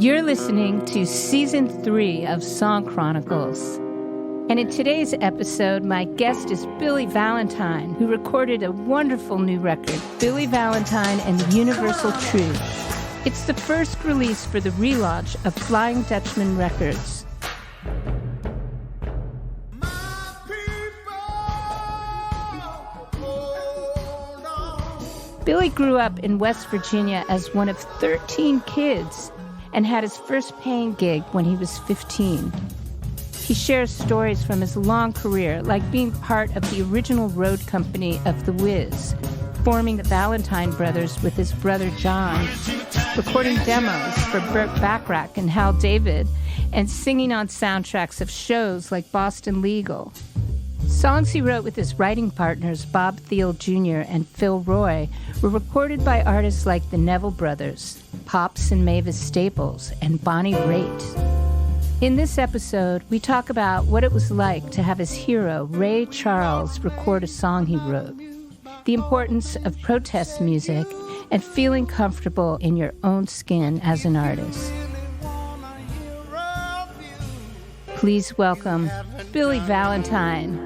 You're listening to Season 3 of Song Chronicles. And in today's episode, my guest is Billy Valentine, who recorded a wonderful new record, Billy Valentine and the Universal Truth. It's the first release for the relaunch of Flying Dutchman Records. Billy grew up in West Virginia as one of 13 kids and had his first paying gig when he was 15. He shares stories from his long career, like being part of the original road company of The Wiz, forming the Valentine Brothers with his brother John, recording demos for Burt Bacharach and Hal David, and singing on soundtracks of shows like Boston Legal. Songs he wrote with his writing partners Bob Thiel Jr. and Phil Roy were recorded by artists like the Neville Brothers, Pops and Mavis Staples, and Bonnie Raitt. In this episode, we talk about what it was like to have his hero, Ray Charles, record a song he wrote, the importance of protest music, and feeling comfortable in your own skin as an artist. Please welcome Billy Valentine.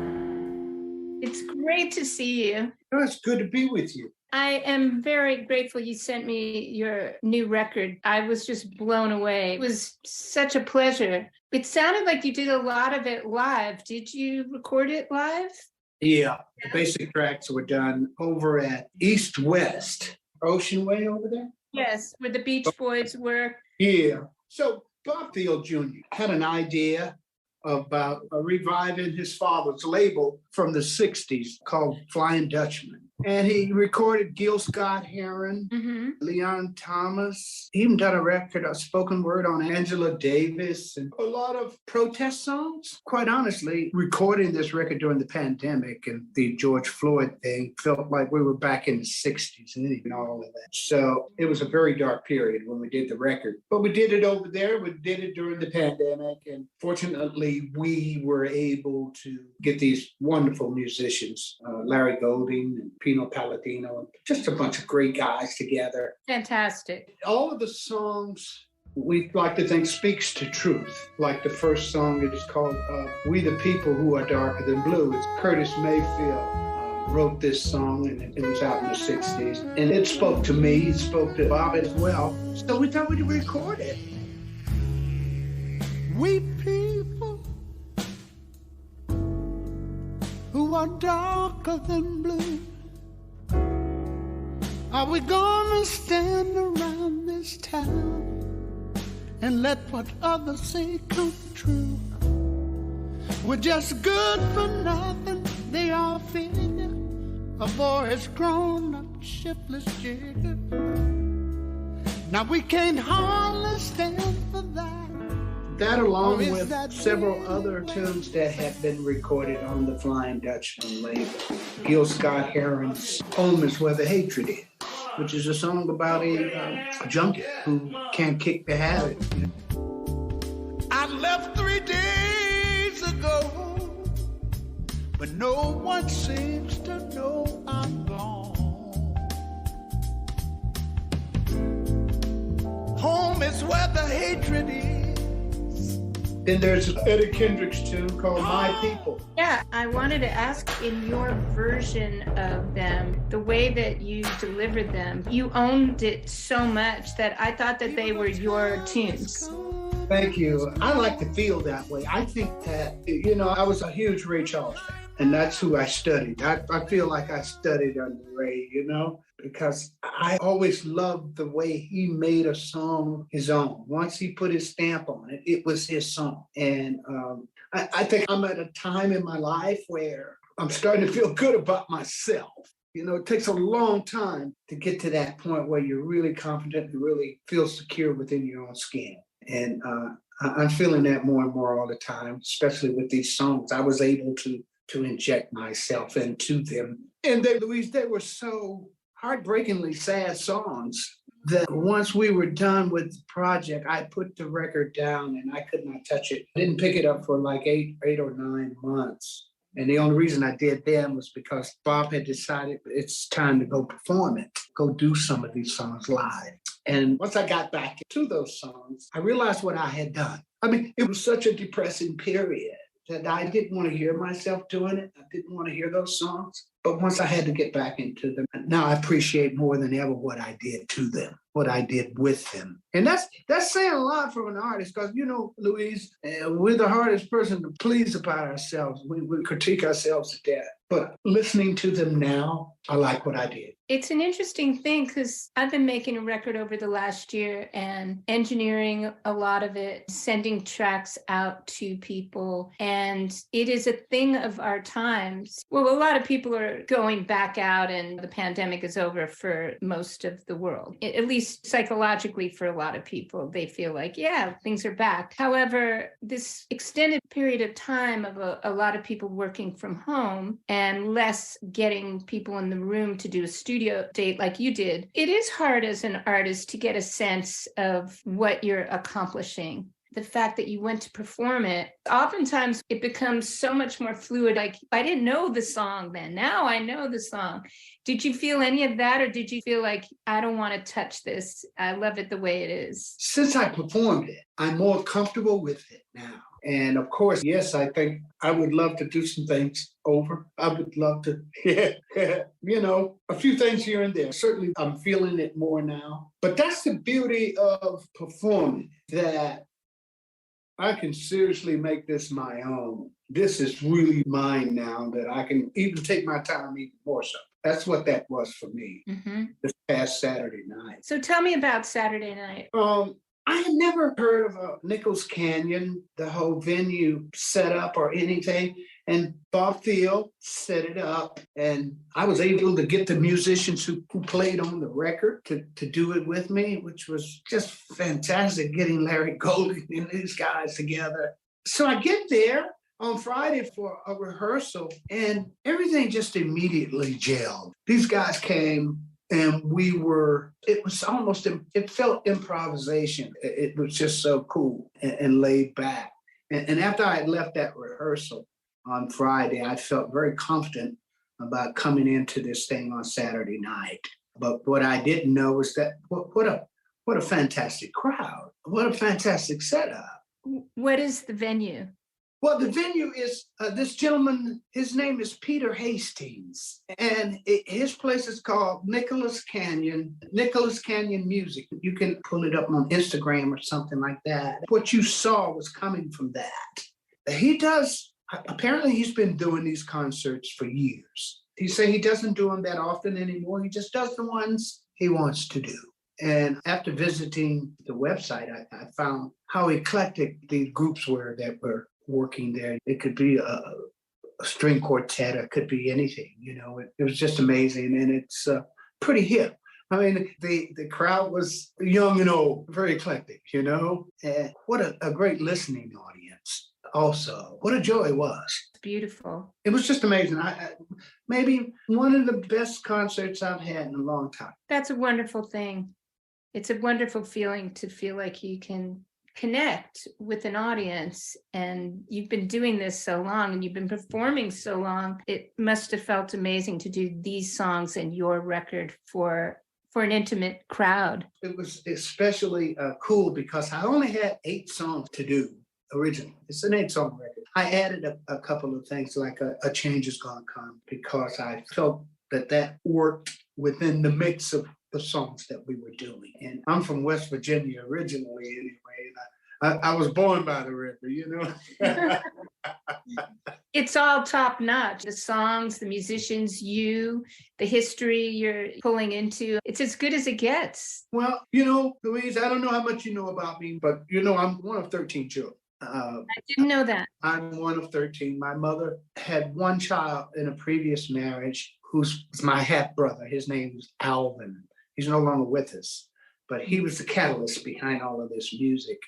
It's great to see you. Oh, it's good to be with you. I am very grateful you sent me your new record. I was just blown away. It was such a pleasure. It sounded like you did a lot of it live. Did you record it live? Yeah, the basic tracks were done over at East West Ocean Way over there. Yes, where the Beach Boys were. Yeah. So Bob Thiel Jr. had an idea about reviving his father's label from the 60s called Flying Dutchman. And he recorded Gil-Scott Heron, Leon Thomas. He even done a record, a spoken word on Angela Davis, and a lot of protest songs. Quite honestly, recording this record during the pandemic and the George Floyd thing felt like we were back in the 60s and all of that. So it was a very dark period when we did the record. But we did it over there. We did it during the pandemic. And fortunately, we were able to get these wonderful musicians, Larry Golding and Pino Palladino, just a bunch of great guys together. Fantastic. All of the songs we like to think speaks to truth. Like the first song, it is called We the People Who Are Darker Than Blue. It's Curtis Mayfield wrote this song, and it was out in the 60s. And it spoke to me, it spoke to Bob as well. So we thought we'd record it. We people who are darker than blue, are we gonna stand around this town and let what others say come true? We're just good for nothing, they all figure. A boy has grown up, shiftless jigger. Now we can't hardly stand for that. That along with several other tunes that have been recorded on the Flying Dutchman label. Gil-Scott Heron's Home Is Where the Hatred Is, which is a song about a junkie who can't kick the habit. I left 3 days ago, but no one seems to know I'm gone. Home is where the hatred is. Then there's Eddie Kendrick's tune called My People. Yeah, I wanted to ask, in your version of them, the way that you delivered them, you owned it so much that I thought that they were your tunes. Thank you. I like to feel that way. I think that, I was a huge Ray Charles fan, and that's who I studied. I feel like I studied under Ray, because I always loved the way he made a song his own. Once he put his stamp on it, it was his song. And I think I'm at a time in my life where I'm starting to feel good about myself. It takes a long time to get to that point where you're really confident and really feel secure within your own skin. And I'm feeling that more and more all the time, especially with these songs. I was able to inject myself into them. And they were so heartbreakingly sad songs that once we were done with the project, I put the record down and I could not touch it. I didn't pick it up for like eight or 9 months. And the only reason I did them was because Bob had decided it's time to go perform it, go do some of these songs live. And once I got back to those songs, I realized what I had done. I mean, it was such a depressing period that I didn't want to hear myself doing it. I didn't want to hear those songs. But once I had to get back into them, now I appreciate more than ever what I did to them, what I did with them. And that's saying a lot from an artist because, you know, Louise, we're the hardest person to please about ourselves. We critique ourselves to death. But listening to them now, I like what I did. It's an interesting thing because I've been making a record over the last year and engineering a lot of it, sending tracks out to people. And it is a thing of our times. Well, a lot of people are going back out and the pandemic is over for most of the world. At least psychologically for a lot of people, they feel like, yeah, things are back. However, this extended period of time of a lot of people working from home and less getting people in the room to do a studio date like you did, it is hard as an artist to get a sense of what you're accomplishing. The fact that you went to perform it, oftentimes it becomes so much more fluid. Like, I didn't know the song then. Now I know the song. Did you feel any of that? Or did you feel like, I don't want to touch this? I love it the way it is. Since I performed it, I'm more comfortable with it now. And of course, yes, I think I would love to do some things over. I would love to, you know, a few things here and there. Certainly, I'm feeling it more now. But that's the beauty of performing, that I can seriously make this my own. This is really mine now, that I can even take my time even more so. That's what that was for me this past Saturday night. So tell me about Saturday night. I had never heard of Nichols Canyon, the whole venue set up or anything. And Bob Thiel set it up. And I was able to get the musicians who played on the record to do it with me, which was just fantastic, getting Larry Golding and these guys together. So I get there on Friday for a rehearsal, and everything just immediately gelled. These guys came, and it felt improvisation. It was just so cool and laid back. And after I had left that rehearsal on Friday, I felt very confident about coming into this thing on Saturday night. But what I didn't know was that what a fantastic crowd. What a fantastic setup. What is the venue? Well, the venue is this gentleman, his name is Peter Hastings, and his place is called Nichols Canyon Music. You can pull it up on Instagram or something like that. What you saw was coming from that. Apparently he's been doing these concerts for years. He said he doesn't do them that often anymore. He just does the ones he wants to do. And after visiting the website, I found how eclectic the groups were that were working there. It could be a string quartet, it could be anything, you know. It was just amazing, and it's pretty hip. I mean, the crowd was young and old, very eclectic, you know. And what a great listening audience also. What a joy it was. Beautiful. It was just amazing. Maybe one of the best concerts I've had in a long time. That's a wonderful thing. It's a wonderful feeling to feel like you can connect with an audience, and you've been doing this so long and you've been performing so long. It must have felt amazing to do these songs and your record for an intimate crowd. It was especially cool because I only had 8 songs to do originally. It's an 8-song record. I added a couple of things like a Change Is Gonna Come because I felt that worked within the mix of the songs that we were doing. And I'm from West Virginia originally anyway. I was born by the river, you know. It's all top notch. The songs, the musicians, the history you're pulling into. It's as good as it gets. Well, you know, Louise, I don't know how much you know about me, but you know, I'm one of 13 children. I didn't know that. I'm one of 13. My mother had one child in a previous marriage who's my half brother. His name was Alvin. He's no longer with us, but he was the catalyst behind all of this music.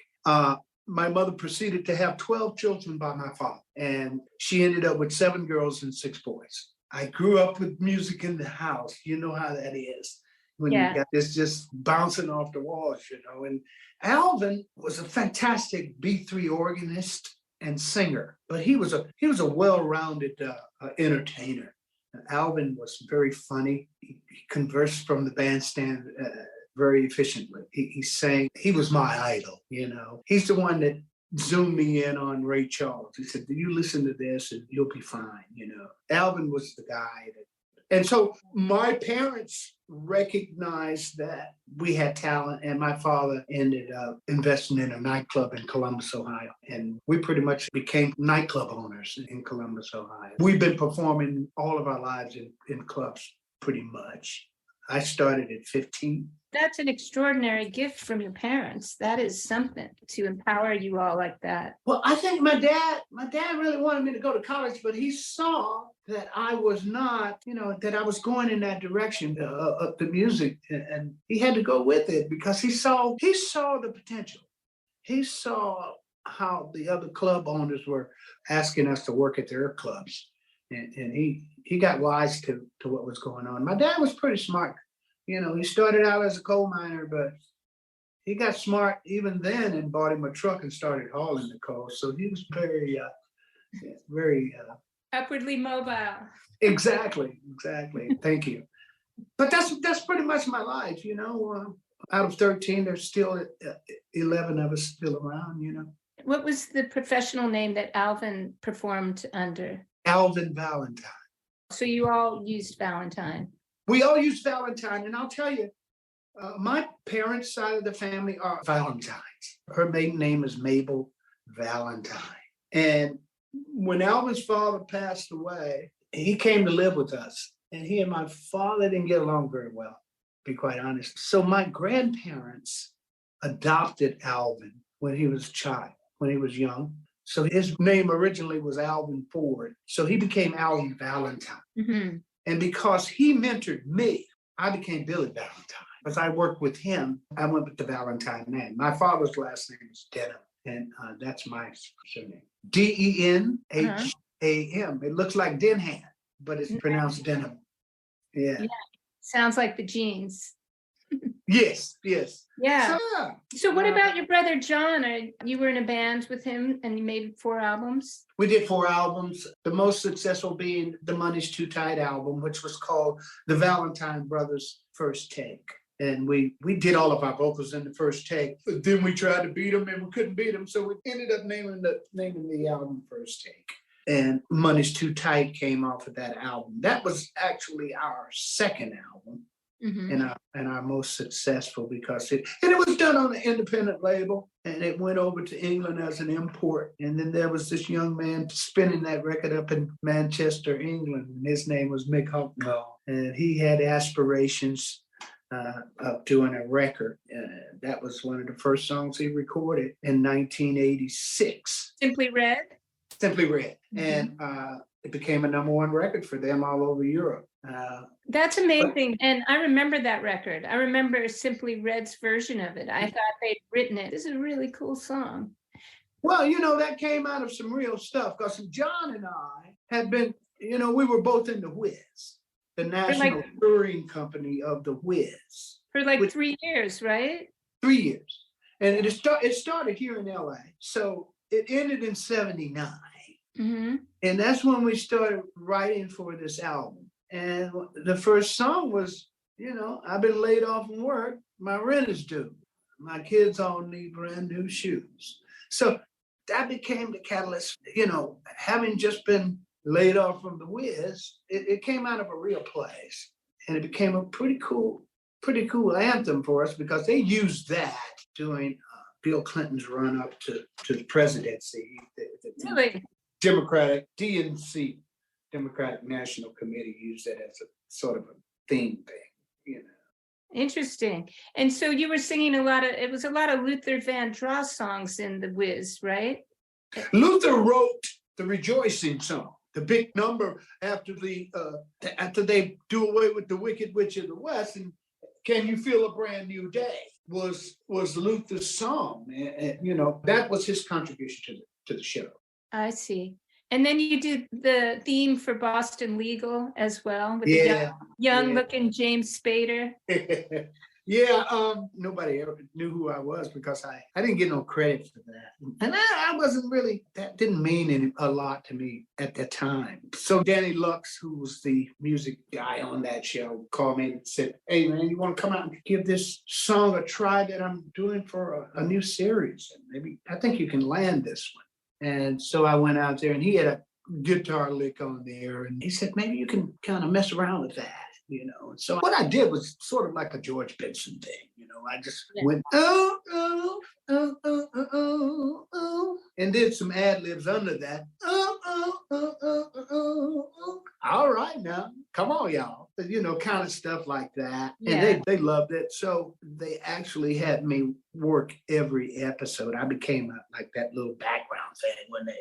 My mother proceeded to have 12 children by my father, and she ended up with 7 girls and 6 boys. I grew up with music in the house. You know how that is when you got this just bouncing off the walls, you know. And Alvin was a fantastic B3 organist and singer, but he was a well-rounded entertainer. Alvin was very funny. He conversed from the bandstand very efficiently. He sang. He was my idol. He's the one that zoomed me in on Ray Charles. He said, "Do you listen to this and you'll be fine?" Alvin was the guy that. And so my parents recognized that we had talent, and my father ended up investing in a nightclub in Columbus, Ohio. And we pretty much became nightclub owners in Columbus, Ohio. We've been performing all of our lives in clubs pretty much. I started at 15. That's an extraordinary gift from your parents. That is something to empower you all like that. Well, I think my dad really wanted me to go to college, but he saw that I was not, that I was going in that direction of the music, and he had to go with it because he saw the potential. He saw how the other club owners were asking us to work at their clubs, and he got wise to what was going on. My dad was pretty smart. He started out as a coal miner, but he got smart even then and bought him a truck and started hauling the coal. So he was very, very upwardly mobile. Exactly. Thank you. But that's pretty much my life. Out of 13, there's still 11 of us still around. What was the professional name that Alvin performed under? Alvin Valentine. So you all used Valentine. We all use Valentine, and I'll tell you, my parents' side of the family are Valentines. Her maiden name is Mabel Valentine. And when Alvin's father passed away, he came to live with us. And he and my father didn't get along very well, to be quite honest. So my grandparents adopted Alvin when he was a child, when he was young. So his name originally was Alvin Ford. So he became Alvin Valentine. Mm-hmm. And because he mentored me, I became Billy Valentine. As I worked with him, I went with the Valentine name. My father's last name is Denham, and that's my surname. Denham. It looks like Denham, but it's pronounced Denham. Yeah. Sounds like the jeans. Yes. Yeah. So what about your brother John? You were in a band with him and you made 4 albums? We did 4 albums, the most successful being the Money's Too Tight album, which was called the Valentine Brothers First Take. And we did all of our vocals in the first take. But then we tried to beat them and we couldn't beat them. So we ended up naming the album First Take. And Money's Too Tight came off of that album. That was actually our second album. Mm-hmm. and our most successful because it was done on an independent label, and it went over to England as an import. And then there was this young man spinning that record up in Manchester, England, and his name was Mick Hucknall, and he had aspirations of doing a record. That was one of the first songs he recorded in 1986. Simply Red. Mm-hmm. And it became a #1 record for them all over Europe. That's amazing. And I remember that record. I remember Simply Red's version of it. I thought they'd written it. This is a really cool song. Well, that came out of some real stuff because John and I had been, we were both in the Whiz, the national touring company of the Whiz. For 3 years, right? 3 years. And it started here in LA. So it ended in 79. Mm-hmm. And that's when we started writing for this album. And the first song was, I've been laid off from work. My rent is due. My kids all need brand new shoes. So that became the catalyst, having just been laid off from the Whiz, it came out of a real place. And it became a pretty cool anthem for us because they used that during Bill Clinton's run up to the presidency. Really? Democratic DNC. Democratic National Committee used that as a sort of a theme thing, Interesting. And so you were singing a lot of Luther Vandross songs in the Whiz, right? Luther wrote the Rejoicing song, the big number after they do away with the Wicked Witch of the West, and Can You Feel a Brand New Day was Luther's song. And, that was his contribution to the show. I see. And then you did the theme for Boston Legal as well with the young-looking James Spader. Yeah, nobody ever knew who I was because I didn't get no credit for that. And I wasn't really, that didn't mean a lot to me at that time. So Danny Lux, who was the music guy on that show, called me and said, hey man, you want to come out and give this song a try that I'm doing for a new series? And maybe, I think you can land this one. And so I went out there and he had a guitar lick on there. And he said, maybe you can kind of mess around with that. And so what I did was sort of like a George Benson thing. I just went, oh, oh, oh, oh, oh, oh, oh, and did some ad libs under that. Oh, oh, oh, oh, oh, oh. All right now, come on, y'all. Kind of stuff like that. Yeah. And they loved it. So they actually had me work every episode. I became like that little background thing when they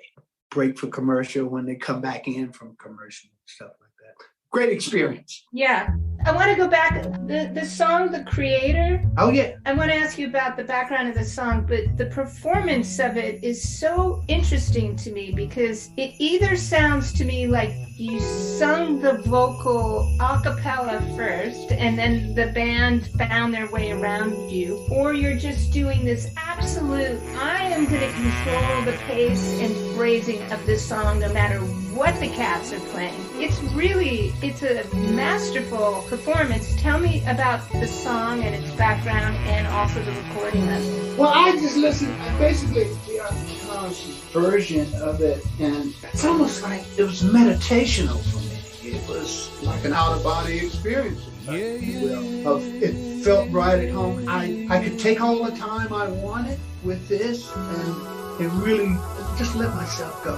break for commercial, when they come back in from commercial and stuff like that. Great experience. Yeah. I want to go back. The song, The Creator. Oh, yeah. I want to ask you about the background of the song, but the performance of it is so interesting to me because it either sounds to me like you sung the vocal a cappella first and then the band found their way around you, or you're just doing this absolute, I am going to control the pace and phrasing of this song no matter what the cats are playing. It's a masterful performance. Tell me about the song and its background and also the recording of it. Well, I just listened, basically, the Thomas's version of it, and it's almost like it was meditational for me. It was like an out-of-body experience. It felt right at home. I could take all the time I wanted with this and really just let myself go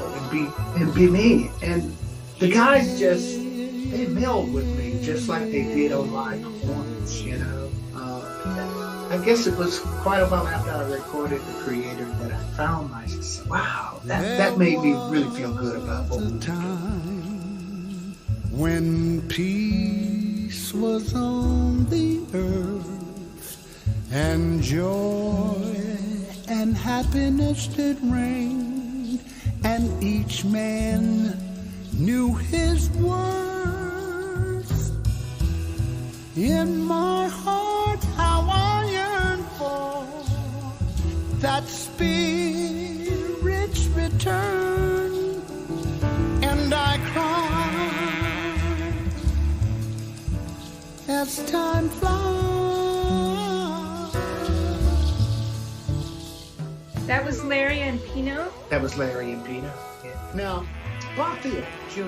and be me. And the guys they meld with me just like they did on live performance, I guess it was quite a while after I recorded The Creator that I found myself, wow, that made me really feel good about what we were doing. When peace was on the earth and joy and happiness did reign, and each man knew his worth. In my heart, how I yearn for that spirit's return, and I cry as time flies. That was Larry and Pino? That was Larry and Pino, yeah. Now, Bob Field Jr.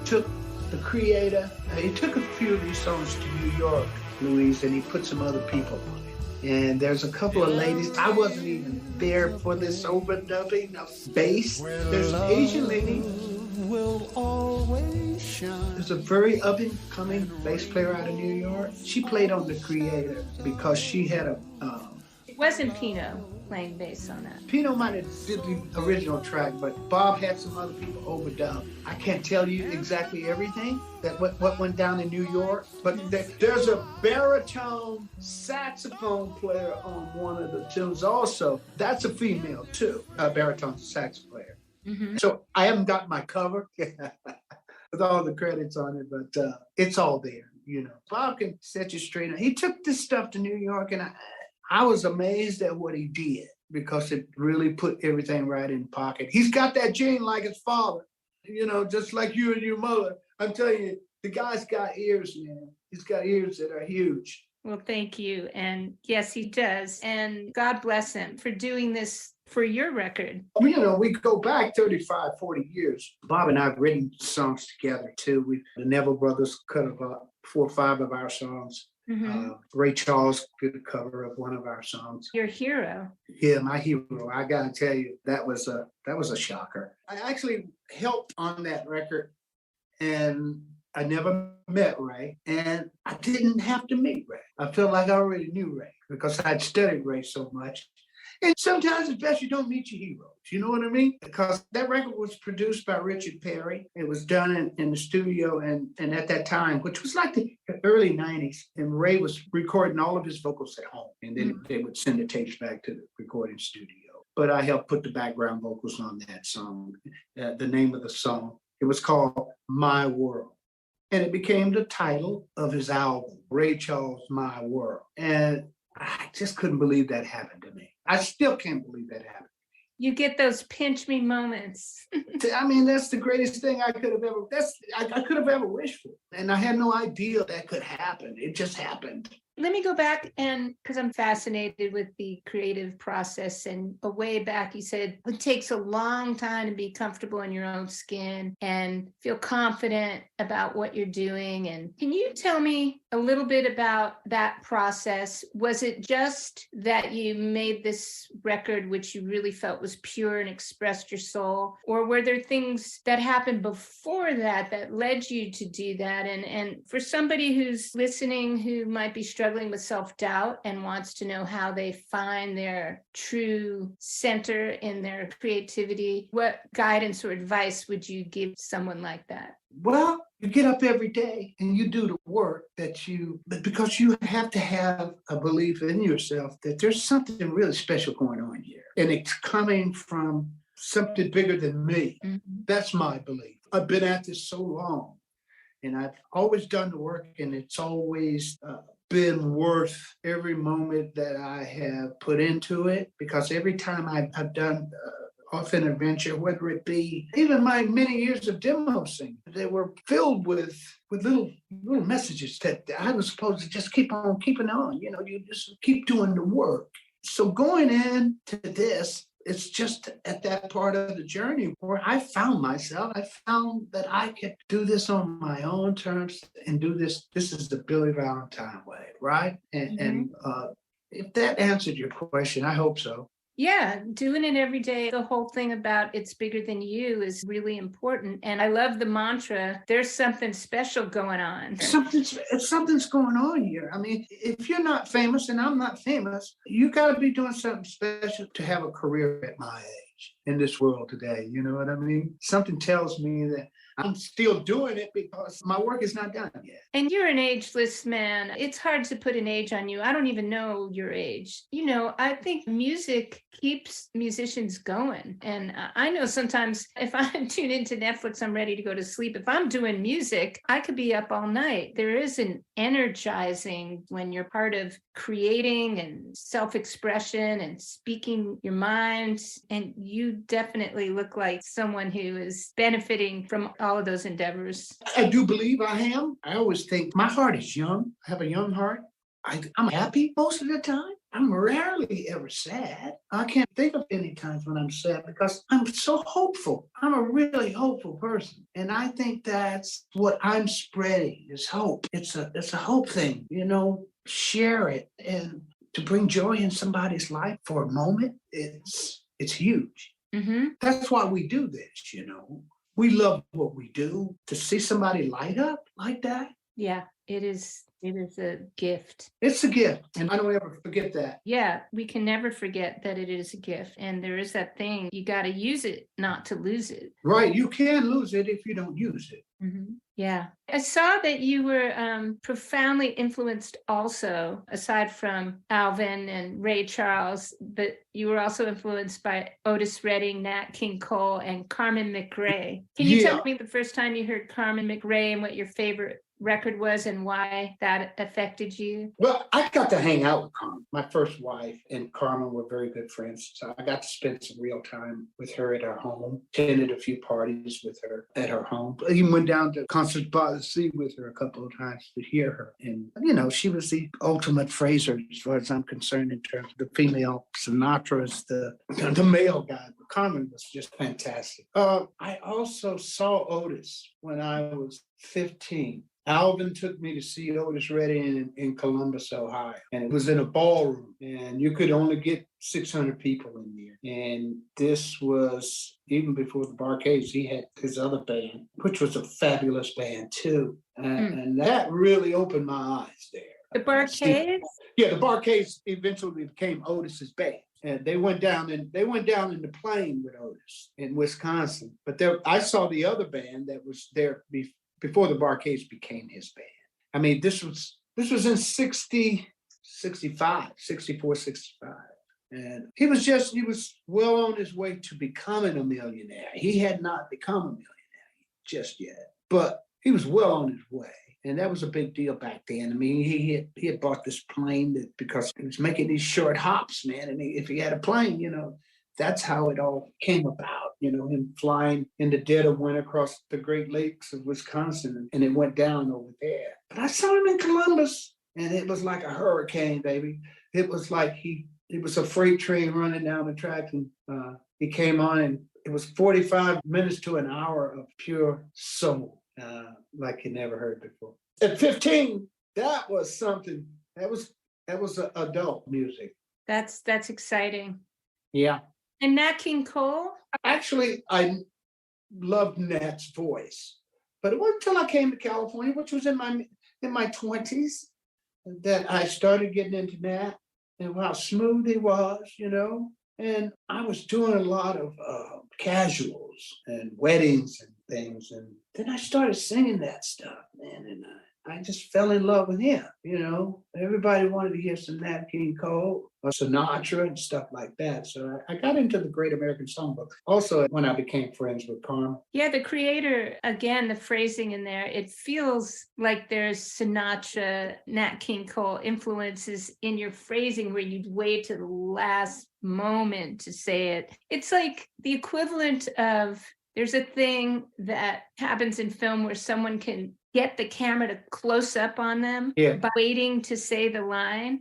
took The Creator, he took a few of these songs to New York, Louise, and he put some other people on it. And there's a couple of ladies, I wasn't even there for this overdubbing of bass. There's an Asian lady. Will always shine. There's a very up-and-coming bass player out of New York. She played on The Creator because she had a... It wasn't Pino playing bass on that. Pino might have did the original track, but Bob had some other people overdub. I can't tell you exactly everything that what went down in New York, but there's a baritone saxophone player on one of the tunes also. That's a female too, a baritone sax player. Mm-hmm. So I haven't got my cover with all the credits on it, but it's all there. Bob can set you straight. He took this stuff to New York, and I was amazed at what he did because it really put everything right in pocket. He's got that gene like his father, just like you and your mother. I'm telling you, the guy's got ears, man. He's got ears that are huge. Well, thank you. And yes, he does. And God bless him for doing this for your record. We go back 35, 40 years. Bob and I have written songs together too. The Neville Brothers cut about 4 or 5 of our songs. Mm-hmm. Ray Charles did a cover of one of our songs. Your hero. Yeah, my hero. I gotta tell you, that was a shocker. I actually helped on that record, and I never met Ray, and I didn't have to meet Ray. I felt like I already knew Ray because I'd studied Ray so much. And sometimes it's best you don't meet your heroes. You know what I mean? Because that record was produced by Richard Perry. It was done in the studio and at that time, which was like the early 90s. And Ray was recording all of his vocals at home. And then they would send the tapes back to the recording studio. But I helped put the background vocals on that song. The name of the song, it was called My World. And it became the title of his album, Ray Charles, My World. And I just couldn't believe that happened to me. I still can't believe that happened. You get those pinch me moments. I mean, that's the greatest thing I could have ever wished for. And I had no idea that could happen. It just happened. Let me go back, and because I'm fascinated with the creative process, and a way back you said it takes a long time to be comfortable in your own skin and feel confident about what you're doing. And can you tell me a little bit about that process? Was it just that you made this record which you really felt was pure and expressed your soul, or were there things that happened before that that led you to do that? And for somebody who's listening who might be struggling with self-doubt and wants to know how they find their true center in their creativity, what guidance or advice would you give someone like that? Well, you get up every day and you do the work because you have to have a belief in yourself that there's something really special going on here. And it's coming from something bigger than me. Mm-hmm. That's my belief. I've been at this so long, and I've always done the work, and it's always been worth every moment that I have put into it, because every time I've done off an adventure, whether it be even my many years of demo singing, they were filled with little messages that I was supposed to just keep on keeping on. You know, you just keep doing the work. So going into this, it's just at that part of the journey where I found myself. I found that I could do this on my own terms and do this. This is the Billy Valentine way, right? And if that answered your question, I hope so. Yeah, doing it every day. The whole thing about it's bigger than you is really important. And I love the mantra, there's something special going on. Something's going on here. I mean, if you're not famous and I'm not famous, you got to be doing something special to have a career at my age in this world today. You know what I mean? Something tells me that I'm still doing it because my work is not done yet. And you're an ageless man. It's hard to put an age on you. I don't even know your age. You know, I think music keeps musicians going. And I know sometimes if I tune into Netflix, I'm ready to go to sleep. If I'm doing music, I could be up all night. There is an energizing when you're part of creating and self-expression and speaking your mind. And you definitely look like someone who is benefiting from all of those endeavors. I do believe I am. I always think my heart is young. I have a young heart. I'm happy most of the time. I'm rarely ever sad. I can't think of any times when I'm sad because I'm so hopeful. I'm a really hopeful person. And I think that's what I'm spreading is hope. It's a hope thing, you know, share it. And to bring joy in somebody's life for a moment, it's huge. Mm-hmm. That's why we do this, you know. We love what we do. To see somebody light up like that. Yeah, it is a gift. It's a gift. And I don't ever forget that. Yeah, we can never forget that it is a gift. And there is that thing, you got to use it, not to lose it. Right. You can lose it if you don't use it. Mm-hmm. Yeah. I saw that you were profoundly influenced also, aside from Alvin and Ray Charles, but you were also influenced by Otis Redding, Nat King Cole, and Carmen McRae. Can you tell me the first time you heard Carmen McRae and what your favorite record was and why that affected you? Well, I got to hang out with Carmen. My first wife and Carmen were very good friends. So I got to spend some real time with her at her home, attended a few parties with her at her home. I even went down to Concerts by the Sea with her a couple of times to hear her. And, you know, she was the ultimate phraser as far as I'm concerned in terms of the female Sinatra's, the male guy. Carmen was just fantastic. I also saw Otis when I was 15. Alvin took me to see Otis Redding in Columbus, Ohio. And it was in a ballroom. And you could only get 600 people in there. And this was even before the Barcades. He had his other band, which was a fabulous band too. And that really opened my eyes there. The Barcades? Yeah, the Barcades eventually became Otis's band. And they went down in the plane with Otis in Wisconsin. But I saw the other band that was there before the Barcades became his band. I mean, this was in 64, 65. And he was well on his way to becoming a millionaire. He had not become a millionaire just yet. But he was well on his way. And that was a big deal back then. I mean, he had bought this plane because he was making these short hops, man. And if he had a plane, that's how it all came about. Him flying in the dead of winter across the Great Lakes of Wisconsin, and it went down over there. But I saw him in Columbus, and it was like a hurricane, baby. It was like it was a freight train running down the track, and he came on, and it was 45 minutes to an hour of pure soul. Like you never heard before. At 15, that was something. That was adult music. That's exciting. Yeah. And Nat King Cole? Actually, I loved Nat's voice, but it wasn't until I came to California, which was in my 20s, that I started getting into Nat and how smooth he was, And I was doing a lot of casuals and weddings and things. And then I started singing that stuff, man. And I just fell in love with him, Everybody wanted to hear some Nat King Cole or Sinatra and stuff like that. So I got into the Great American Songbook. Also, when I became friends with Carmen. Yeah, the creator, again, the phrasing in there, it feels like there's Sinatra, Nat King Cole influences in your phrasing where you'd wait to the last moment to say it. It's like the equivalent of, there's a thing that happens in film where someone can get the camera to close up on them by waiting to say the line,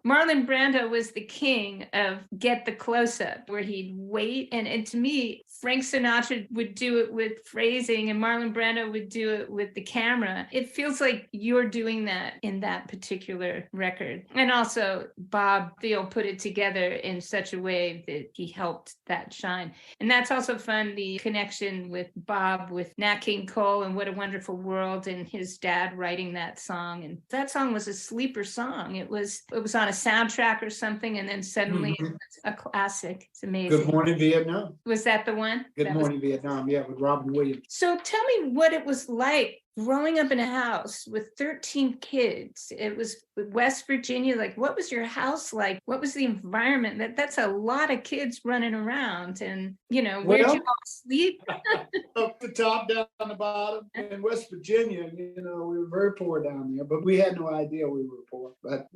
Marlon Brando was the king of get the close up, where he'd wait. And to me, Frank Sinatra would do it with phrasing and Marlon Brando would do it with the camera. It feels like you're doing that in that particular record. And also Bob Thiele put it together in such a way that he helped that shine. And that's also fun, the connection with Bob, with Nat King Cole and What a Wonderful World, and his dad writing that song. And that song was a sleeper song. It was on a soundtrack or something, and then suddenly it was a classic. It's amazing. Good Morning Vietnam. Was that the one? Good Morning Vietnam, yeah, with Robin Williams. So tell me what it was like growing up in a house with 13 kids. It was West Virginia. Like, what was your house like? What was the environment? That's a lot of kids running around. And, where'd you all sleep? Up the top, down the bottom. In West Virginia, we were very poor down there, but we had no idea we were poor. But,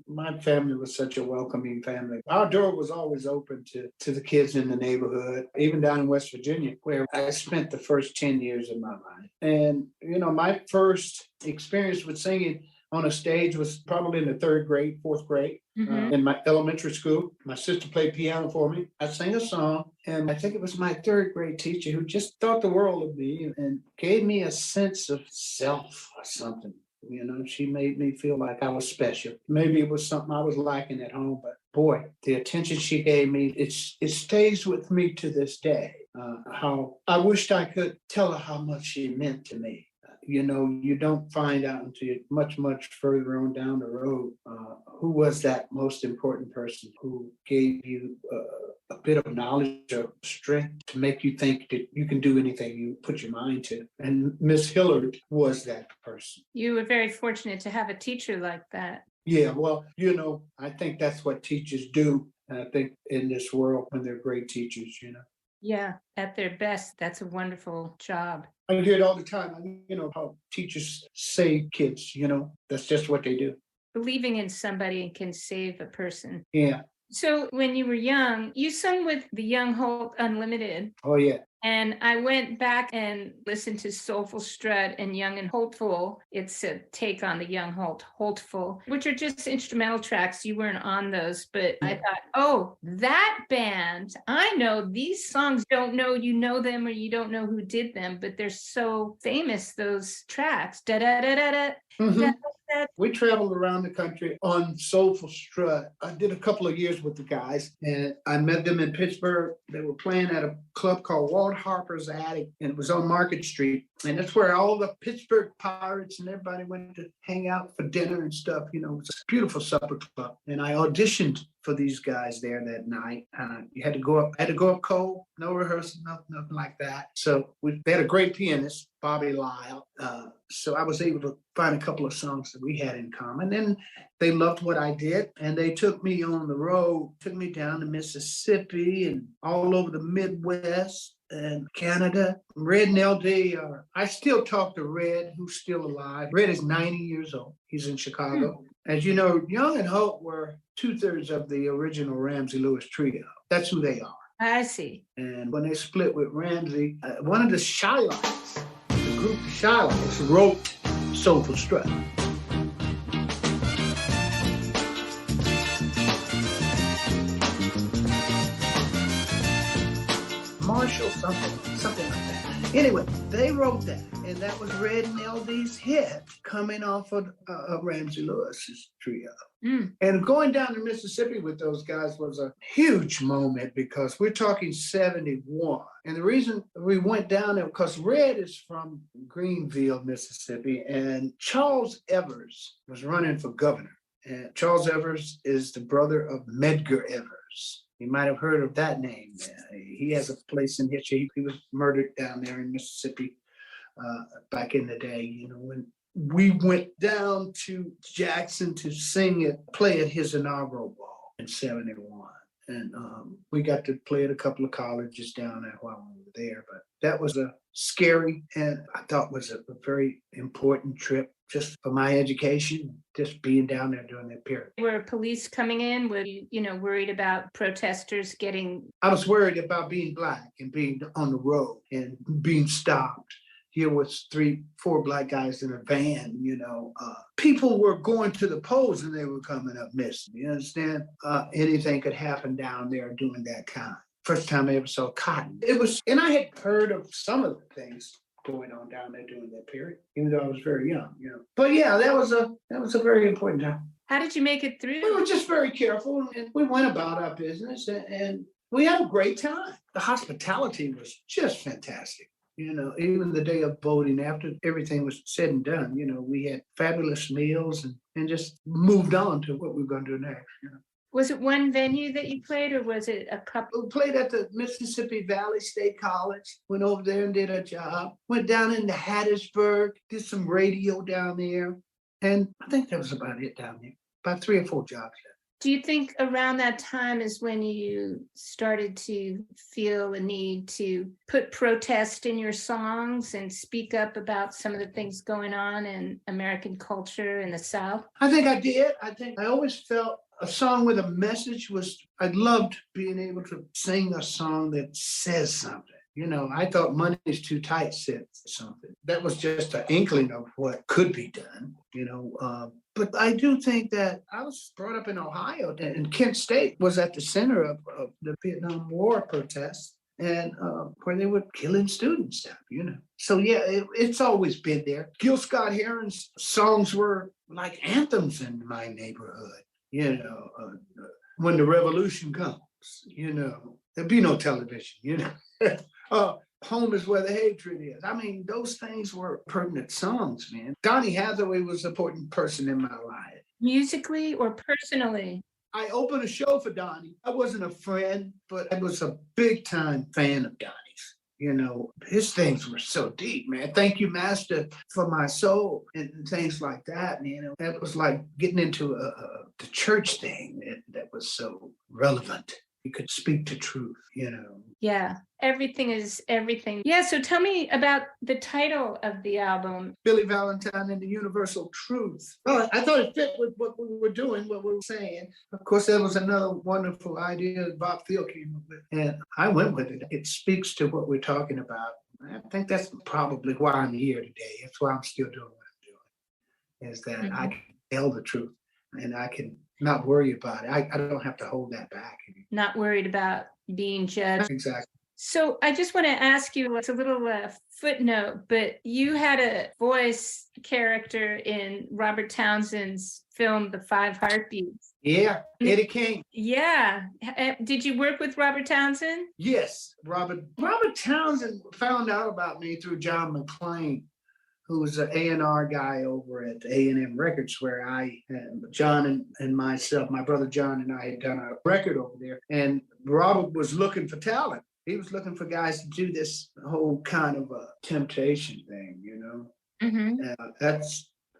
my family was such a welcoming family. Our door was always open to the kids in the neighborhood, even down in West Virginia, where I spent the first 10 years of my life. And, my first experience with singing on a stage was probably in the fourth grade, in my elementary school. My sister played piano for me. I sang a song, and I think it was my third grade teacher who just thought the world of me and gave me a sense of self or something. She made me feel like I was special. Maybe it was something I was lacking at home, but boy, the attention she gave me, it stays with me to this day. How I wished I could tell her how much she meant to me. You don't find out until much, much further on down the road who was that most important person who gave you a bit of knowledge or strength to make you think that you can do anything you put your mind to. And Miss Hillard was that person. You were very fortunate to have a teacher like that. Yeah, well, I think that's what teachers do. And I think in this world, when they're great teachers, Yeah, at their best, that's a wonderful job. I hear it all the time, how teachers save kids, that's just what they do. Believing in somebody can save a person. Yeah. So when you were young, you sung with the Young Holt Unlimited. Oh, yeah. And I went back and listened to Soulful Strut and Young and Holtful. It's a take on the Young Holt, Holtful, which are just instrumental tracks. You weren't on those, but I thought, oh, that band, I know these songs. Don't know you know them or you don't know who did them, but they're so famous, those tracks. Da-da-da-da-da. Mm-hmm. We traveled around the country on Soulful Strut. I did a couple of years with the guys, and I met them in Pittsburgh. They were playing at a club called Walt Harper's Attic, and it was on Market Street. And that's where all the Pittsburgh Pirates and everybody went to hang out for dinner and stuff. It was a beautiful supper club. And I auditioned for these guys there that night. You had to go up cold, no rehearsal, nothing like that. So they had a great pianist, Bobby Lyle. So I was able to find a couple of songs that we had in common. And they loved what I did. And they took me on the road, took me down to Mississippi and all over the Midwest and Canada. Red and LD, I still talk to Red, who's still alive. Red is 90 years old. He's in Chicago. As you know, Young and Hope were 2/3 of the original Ramsey Lewis trio. That's who they are. I see. And when they split with Ramsey, one of the Shylots, the group the Shylots, wrote Soulful Strut. Marshall something like that. Anyway, they wrote that, and that was Red and LD's hit coming off of Ramsey Lewis's trio. And going down to Mississippi with those guys was a huge moment because we're talking 71. And the reason we went down there, because Red is from Greenville, Mississippi, and Charles Evers was running for governor. And Charles Evers is the brother of Medgar Evers. You might have heard of that name. He has a place in history. He was murdered down there in Mississippi back in the day, you know, when we went down to Jackson to play at his inaugural ball in 71. And we got to play at a couple of colleges down there while we were there. But that was a scary and I thought was a very important trip just for my education, just being down there during that period. Were police coming in? Were you worried about protesters getting... I was worried about being Black and being on the road and being stopped. Here was 3-4 Black guys in a van, people were going to the polls and they were coming up missing. You understand? Anything could happen down there during that time. First time I ever saw cotton. And I had heard of some of the things going on down there during that period, even though I was very young, But yeah, that was a very important time. How did you make it through? We were just very careful and we went about our business and we had a great time. The hospitality was just fantastic. Even the day of voting, after everything was said and done, we had fabulous meals and just moved on to what we were going to do next. Was it one venue that you played or was it a couple? We played at the Mississippi Valley State College, went over there and did a job, went down into Hattiesburg, did some radio down there. And I think that was about it down there, about 3 or 4 jobs there. Do you think around that time is when you started to feel a need to put protest in your songs and speak up about some of the things going on in American culture in the South? I think I did. I always felt a song with a message I loved being able to sing a song that says something. I thought Money's Too Tight said something. That was just an inkling of what could be done, But I do think that I was brought up in Ohio, and Kent State was at the center of the Vietnam War protests, and where they were killing students, So yeah, it's always been there. Gil-Scott Heron's songs were like anthems in my neighborhood, when the revolution comes, there'll be no television, Home is where the hatred is. I mean, those things were pertinent songs, man. Donny Hathaway was an important person in my life. Musically or personally? I opened a show for Donny. I wasn't a friend, but I was a big time fan of Donny's. His things were so deep, man. Thank You, Master, for My Soul and things like that. That was like getting into the church thing that was so relevant. You could speak to truth, Yeah, everything is everything. Yeah, so tell me about the title of the album. Billy Valentine and the Universal Truth. Well, I thought it fit with what we were doing, what we were saying. Of course, that was another wonderful idea that Bob Thiel came up with, and I went with it. It speaks to what we're talking about. I think that's probably why I'm here today. That's why I'm still doing what I'm doing, is that I can tell the truth and I can not worry about it. I don't have to hold that back. Not worried about being judged. Exactly. So I just want to ask you, it's a little footnote, but you had a voice character in Robert Townsend's film, The Five Heartbeats. Yeah, Eddie King. Yeah. Did you work with Robert Townsend? Yes, Robert Townsend found out about me through John McClane, who was an A&R guy over at A&M Records, where John and myself, my brother John and I had done a record over there. And Robert was looking for talent. He was looking for guys to do this whole kind of a temptation thing, you know. Mm-hmm.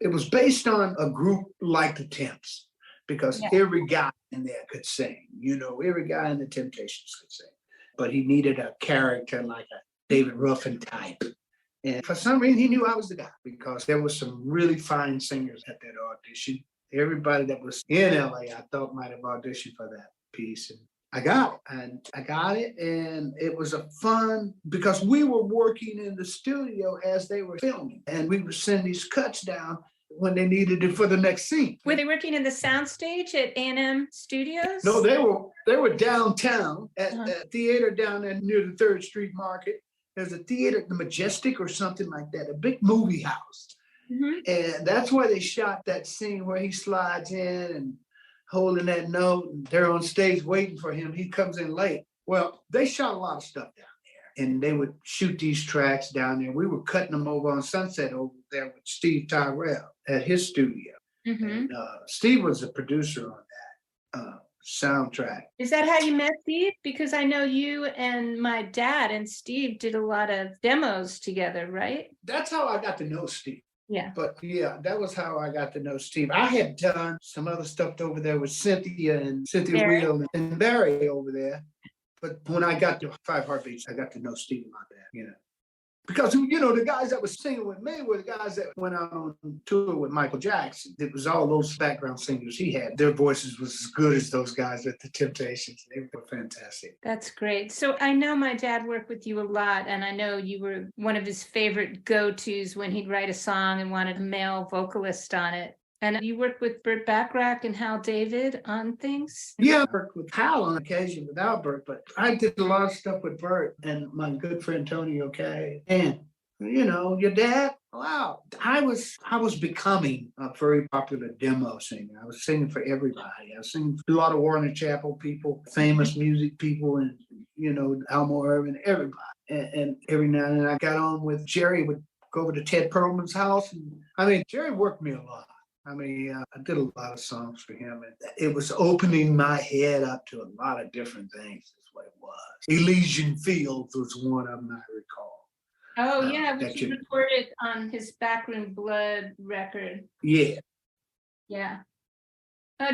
It was based on a group like the Temps, because every guy in there could sing, you know, every guy in the Temptations could sing. But he needed a character like a David Ruffin type. And for some reason, he knew I was the guy, because there was some really fine singers at that audition. Everybody that was in LA, I thought might have auditioned for that piece. And I got it. And it was a fun, because we were working in the studio as they were filming, and we would send these cuts down when they needed it for the next scene. Were they working in the soundstage at A&M Studios? No, they were downtown at a theater down there near the 3rd Street Market. There's a theater, the Majestic or something like that, a big movie house. Mm-hmm. And that's where they shot that scene where he slides in and holding that note, and they're on stage waiting for him. He comes in late. Well, they shot a lot of stuff down there, and they would shoot these tracks down there. We were cutting them over on Sunset over there with Steve Tyrell at his studio. Mm-hmm. And Steve was a producer on that soundtrack. Is that how you met Steve? Because I know you and my dad and Steve did a lot of demos together, right? That's how I got to know Steve. Yeah. But yeah, that was how I got to know Steve. I had done some other stuff over there with Cynthia Weil and Barry over there. But when I got to 5 Heartbeats, I got to know Steve a lot better, you know. Because, you know, the guys that were singing with me were the guys that went out on tour with Michael Jackson. It was all those background singers he had. Their voices was as good as those guys at the Temptations. They were fantastic. That's great. So I know my dad worked with you a lot, and I know you were one of his favorite go-tos when he'd write a song and wanted a male vocalist on it. And you worked with Burt Bacharach and Hal David on things? Yeah, I worked with Hal on occasion with Albert, but I did a lot of stuff with Burt and my good friend Tony O'Kay. And, you know, your dad, wow. I was becoming a very popular demo singer. I was singing for everybody. I was singing for a lot of Warner Chappell people, famous music people, and, you know, Elmo Irvin, everybody. And every now and then I got on with Jerry, would go over to Ted Perlman's house. And I mean, Jerry worked me a lot. I mean, I did a lot of songs for him, and it was opening my head up to a lot of different things. That's what it was. Elysian Fields was one of them, I recall. Oh, yeah, which you recorded on his Backroom Blood record. Yeah. Yeah.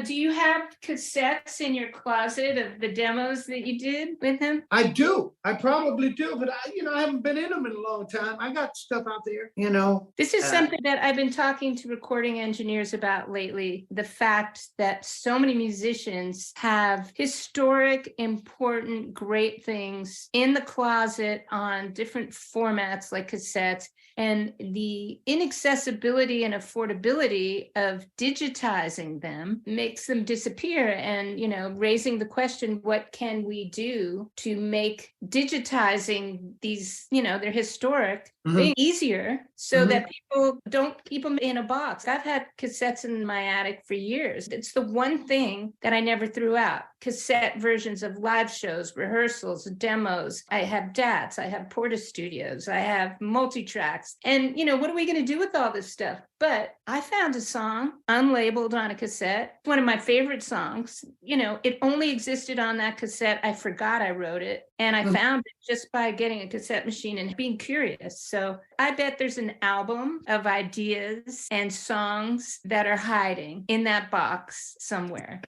Do you have cassettes in your closet of the demos that you did with him? I do. I probably do, but I haven't been in them in a long time. I got stuff out there, you know. This is something that I've been talking to recording engineers about lately. The fact that so many musicians have historic, important, great things in the closet on different formats like cassettes, and the inaccessibility and affordability of digitizing them makes them disappear. And, you know, raising the question, what can we do to make digitizing these, you know, they're historic, easier so that people don't keep them in a box. I've had cassettes in my attic for years. It's the one thing that I never threw out. Cassette versions of live shows, rehearsals, demos. I have DATs, I have Porta Studios, I have multi-tracks. And, you know, what are we going to do with all this stuff? But I found a song unlabeled on a cassette, one of my favorite songs. You know, it only existed on that cassette. I forgot I wrote it. And I found it just by getting a cassette machine and being curious. So I bet there's an album of ideas and songs that are hiding in that box somewhere.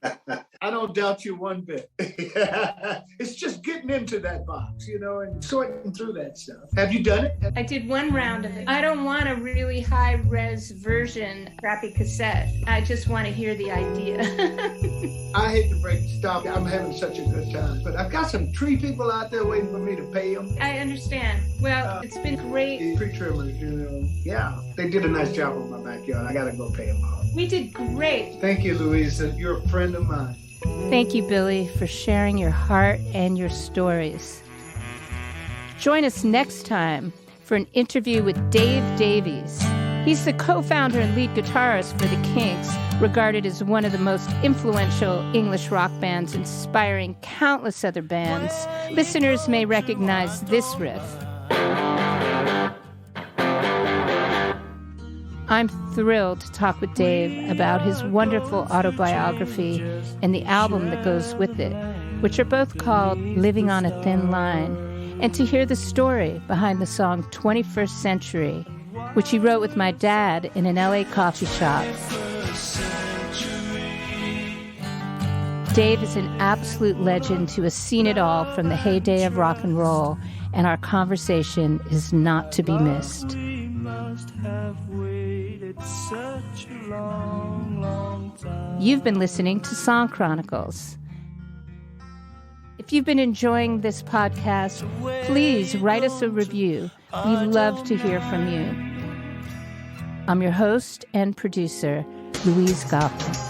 I don't doubt you one bit. It's just getting into that box, you know, and sorting through that stuff. Have you done it? I did one round of it. I don't want a really high-res version crappy cassette. I just want to hear the idea. I hate to break the stop. I'm having such a good time. But I've got some tree people out there waiting for me to pay them. I understand. Well, it's been great. Tree trimmers, you know. Yeah, they did a nice job on my backyard. I got to go pay them off. We did great. Thank you, Louisa. You're a friend of mine. Thank you, Billy, for sharing your heart and your stories. Join us next time for an interview with Dave Davies. He's the co-founder and lead guitarist for the Kinks, regarded as one of the most influential English rock bands, inspiring countless other bands. Listeners may recognize this riff. I'm thrilled to talk with Dave about his wonderful autobiography and the album that goes with it, which are both called Living on a Thin Line, and to hear the story behind the song 21st Century, which he wrote with my dad in an LA coffee shop. Dave is an absolute legend who has seen it all from the heyday of rock and roll, and our conversation is not to be missed. You've been listening to Song Chronicles. If you've been enjoying this podcast, please write us a review. We love to hear from you. I'm your host and producer, Louise Goffman.